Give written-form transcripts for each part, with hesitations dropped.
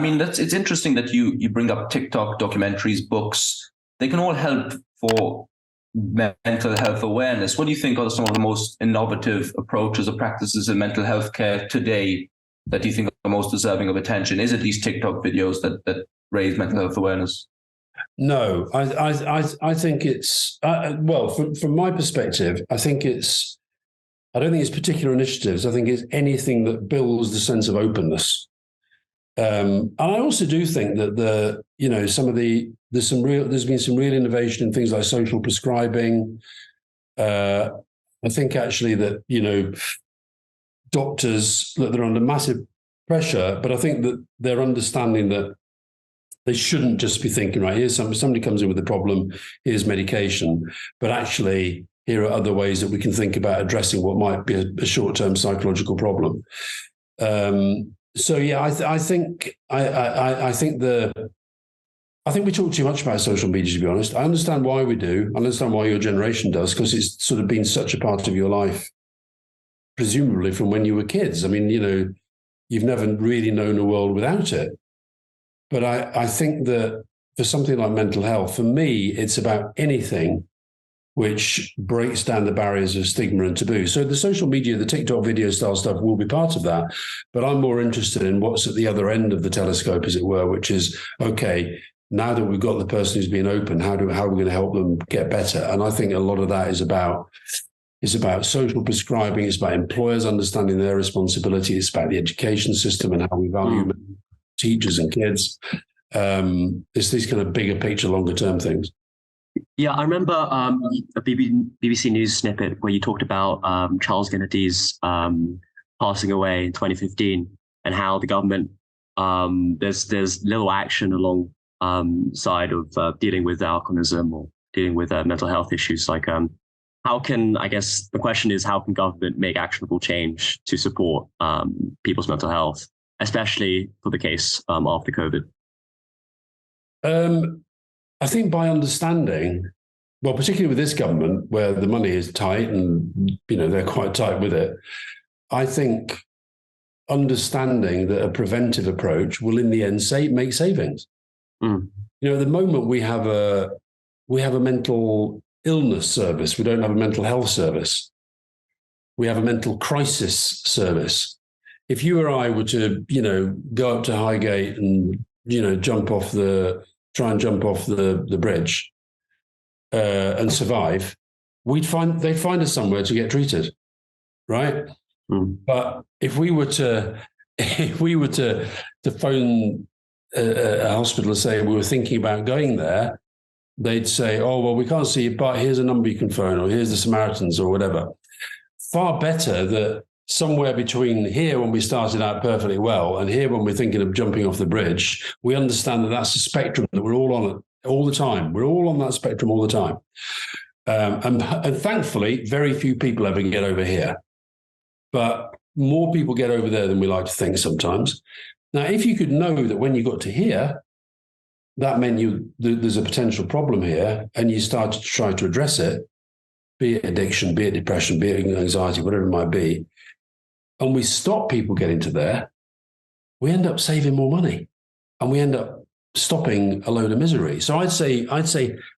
mean, it's interesting that you bring up TikTok, documentaries, books. They can all help for mental health awareness. What do you think are some of the most innovative approaches or practices in mental health care today that you think are most deserving of attention? Is it these TikTok videos that raise mental health awareness? No, I think it's from my perspective, I don't think it's particular initiatives. I think it's anything that builds the sense of openness. And I also do think that there's been some real innovation in things like social prescribing. I think actually that, doctors, look, they're under massive pressure, but I think that they're understanding that they shouldn't just be thinking, right, here's somebody comes in with a problem, here's medication, but actually here are other ways that we can think about addressing what might be a short-term psychological problem. I think we talk too much about social media, to be honest. I understand why we do. I understand why your generation does, because it's sort of been such a part of your life, presumably from when you were kids. I mean, you've never really known a world without it. But I think that for something like mental health, for me, it's about anything which breaks down the barriers of stigma and taboo. So the social media, the TikTok video style stuff will be part of that. But I'm more interested in what's at the other end of the telescope, as it were, which is, okay, now that we've got the person who's been open, how are we going to help them get better? And I think a lot of that is about social prescribing. It's about employers understanding their responsibility. It's about the education system and how we value teachers and kids. It's these kind of bigger picture, longer term things. Yeah, I remember a BBC News snippet where you talked about Charles Kennedy's passing away in 2015 and how the government, there's little action along side of dealing with alcoholism or dealing with mental health issues. Like, I guess the question is, how can government make actionable change to support people's mental health, especially for the case after COVID? I think by understanding, well, particularly with this government where the money is tight and, they're quite tight with it, I think understanding that a preventive approach will in the end make savings. At the moment we have a mental illness service. We don't have a mental health service. We have a mental crisis service. If you or I were to, go up to Highgate and, try and jump off the bridge and survive, they'd find us somewhere to get treated, right? But if we were to phone a hospital and say we were thinking about going there, they'd say, oh, well, we can't see you, but here's a number you can phone, or here's the Samaritans or whatever. Far better that somewhere between here when we started out perfectly well and here when we're thinking of jumping off the bridge, we understand that that's a spectrum that we're all on all the time. We're all on that spectrum all the time. And thankfully, very few people ever get over here. But more people get over there than we like to think sometimes. Now, if you could know that when you got to here, that meant there's a potential problem here, and you started to try to address it, be it addiction, be it depression, be it anxiety, whatever it might be, and we stop people getting to there, we end up saving more money and we end up stopping a load of misery. So I'd say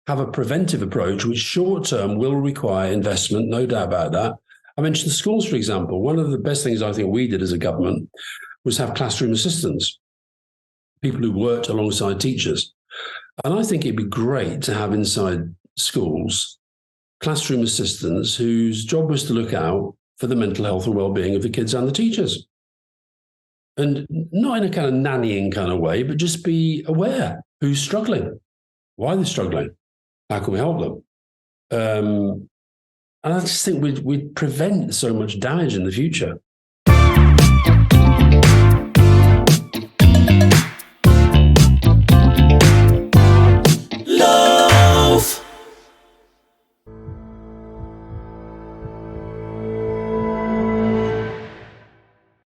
have a preventive approach, which short term will require investment, no doubt about that. I mentioned schools, for example. One of the best things I think we did as a government was have classroom assistants, people who worked alongside teachers. And I think it'd be great to have inside schools classroom assistants whose job was to look out for the mental health and well-being of the kids and the teachers. And not in a kind of nannying kind of way, but just be aware who's struggling, why they're struggling, how can we help them? And I just think we'd prevent so much damage in the future.